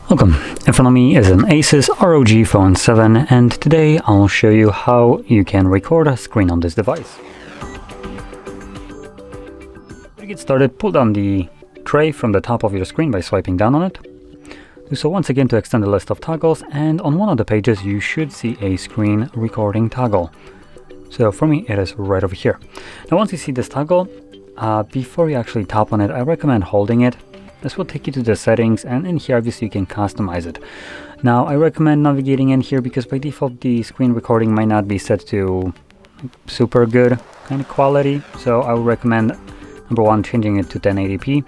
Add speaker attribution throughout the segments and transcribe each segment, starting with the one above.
Speaker 1: Welcome. In front of me is an ASUS ROG Phone 7, and today I'll show you how you can record a screen on this device. To get started, pull down the tray from the top of your screen by swiping down on it. Do so once again to extend the list of toggles, and on one of the pages you should see a screen recording toggle. So for me it is right over here. Now once you see this toggle, before you actually tap on it, I recommend holding it. This will take you to the settings, and in here obviously you can customize it. Now I recommend navigating in here because by default the screen recording might not be set to super good kind of quality, so I would recommend number one, changing it to 1080p.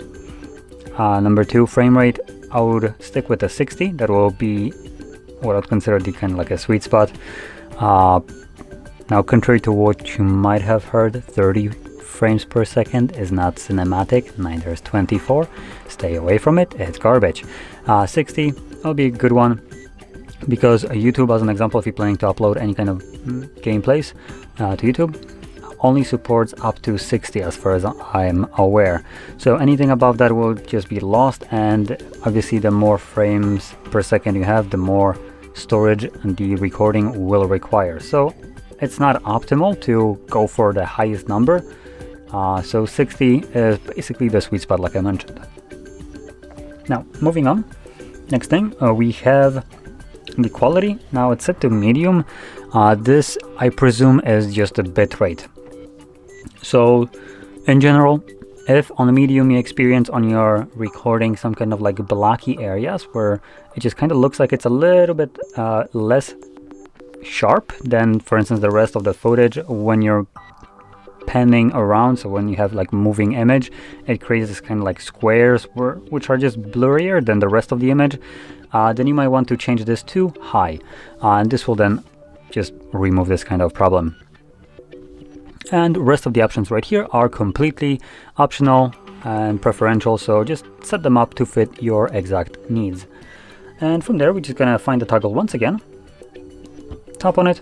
Speaker 1: Number two, frame rate, I would stick with the 60. That will be what I'd consider the kind of like a sweet spot. Now contrary to what you might have heard, 30 frames per second is not cinematic, neither is 24. Stay away from it, it's garbage. 60 will be a good one because YouTube, as an example, if you're planning to upload any kind of gameplays to YouTube, only supports up to 60 as far as I'm aware. So anything above that will just be lost, and obviously the more frames per second you have, the more storage the recording will require. So it's not optimal to go for the highest number. So 60 is basically the sweet spot like I mentioned. Now moving on, next thing we have the quality. Now it's set to medium. This I presume is just a bit rate. So in general, if on the medium you experience on your recording some kind of like blocky areas where it just kind of looks like it's a little bit less sharp than, for instance, the rest of the footage when you're panning around, so when you have like moving image, it creates this kind of like squares which are just blurrier than the rest of the image, then you might want to change this to high, and this will then just remove this kind of problem. And the rest of the options right here are completely optional and preferential, so just set them up to fit your exact needs. And from there we're just gonna find the toggle once again, tap on it.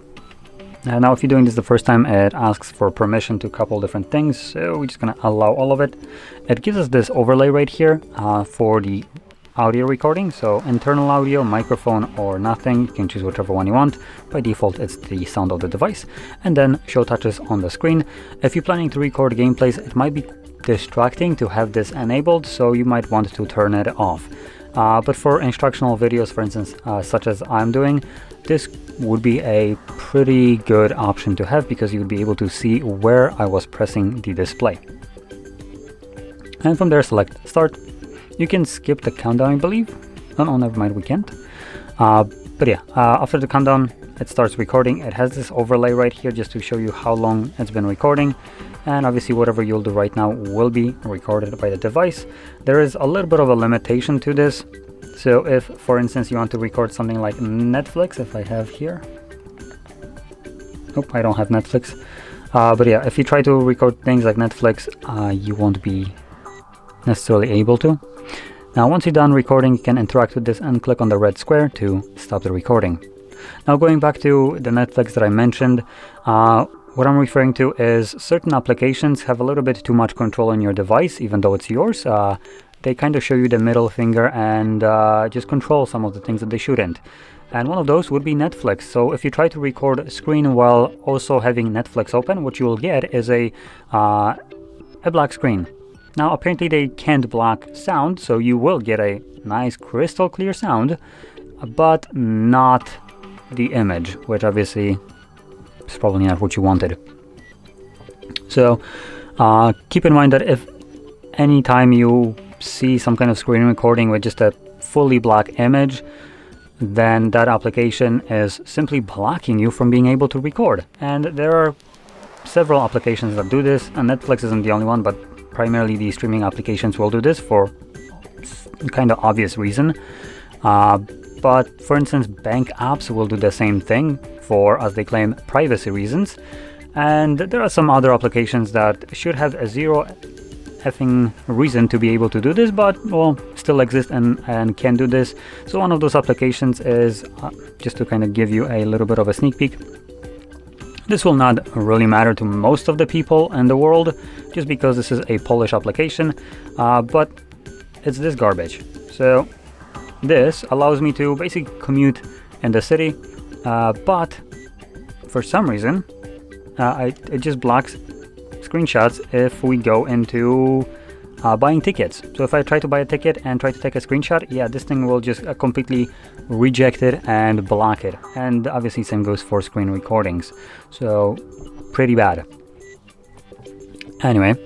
Speaker 1: Now if you're doing this the first time, it asks for permission to a couple different things, so we're just gonna allow all of it. It gives us this overlay right here for the audio recording, so internal audio, microphone, or nothing. You can choose whichever one you want. By default it's the sound of the device, and then show touches on the screen. If you're planning to record gameplays, it might be distracting to have this enabled, so you might want to turn it off. But for instructional videos, for instance, such as I'm doing, this would be a pretty good option to have because you would be able to see where I was pressing the display. And from there select start. You can skip the countdown, I believe. Oh, never mind, we can't. But yeah, after the countdown it starts recording. It has this overlay right here just to show you how long it's been recording, and obviously whatever you'll do right now will be recorded by the device. There is a little bit of a limitation to this. So if, for instance, you want to record something like Netflix, if I have here. Nope, I don't have Netflix. But yeah, if you try to record things like Netflix, you won't be necessarily able to. Now once you're done recording, you can interact with this and click on the red square to stop the recording. Now going back to the Netflix that I mentioned, what I'm referring to is certain applications have a little bit too much control on your device, even though it's yours. They kind of show you the middle finger and just control some of the things that they shouldn't. And one of those would be Netflix. So if you try to record a screen while also having Netflix open, what you will get is a black screen. Now apparently they can't block sound, so you will get a nice crystal clear sound, but not the image, which obviously is probably not what you wanted. So keep in mind that if anytime you see some kind of screen recording with just a fully black image, then that application is simply blocking you from being able to record. And there are several applications that do this, and Netflix isn't the only one, but primarily the streaming applications will do this for kind of obvious reason. But for instance, bank apps will do the same thing for, as they claim, privacy reasons. And there are some other applications that should have a zero effing reason to be able to do this, but well, still exist and can do this. So one of those applications is, just to kind of give you a little bit of a sneak peek, this will not really matter to most of the people in the world, just because this is a Polish application, but it's this garbage. So this allows me to basically commute in the city, but for some reason it just blocks screenshots if we go into buying tickets. So if I try to buy a ticket and try to take a screenshot, yeah, this thing will just completely reject it and block it. And obviously same goes for screen recordings, so pretty bad. Anyway,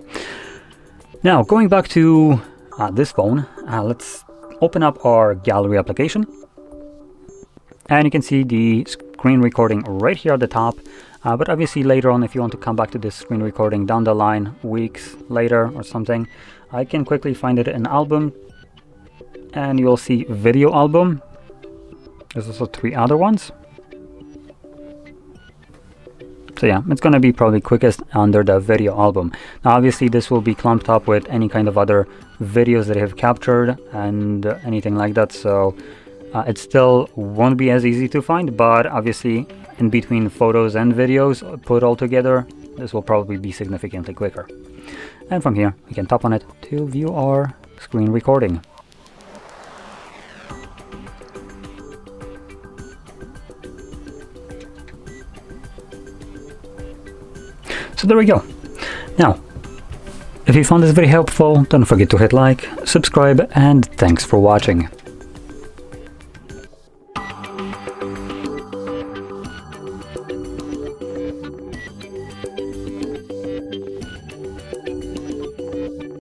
Speaker 1: now going back to this phone, let's open up our gallery application, and you can see the screen recording right here at the top. But obviously later on, if you want to come back to this screen recording down the line, weeks later or something, I can quickly find it in album, and you'll see video album. There's also 3 other ones. So yeah, it's going to be probably quickest under the video album. Now obviously this will be clumped up with any kind of other videos that I have captured and anything like that, so it still won't be as easy to find, but obviously in between photos and videos put all together, this will probably be significantly quicker. And from here we can tap on it to view our screen recording. So there we go. Now, if you found this very helpful, don't forget to hit like, subscribe, and thanks for watching.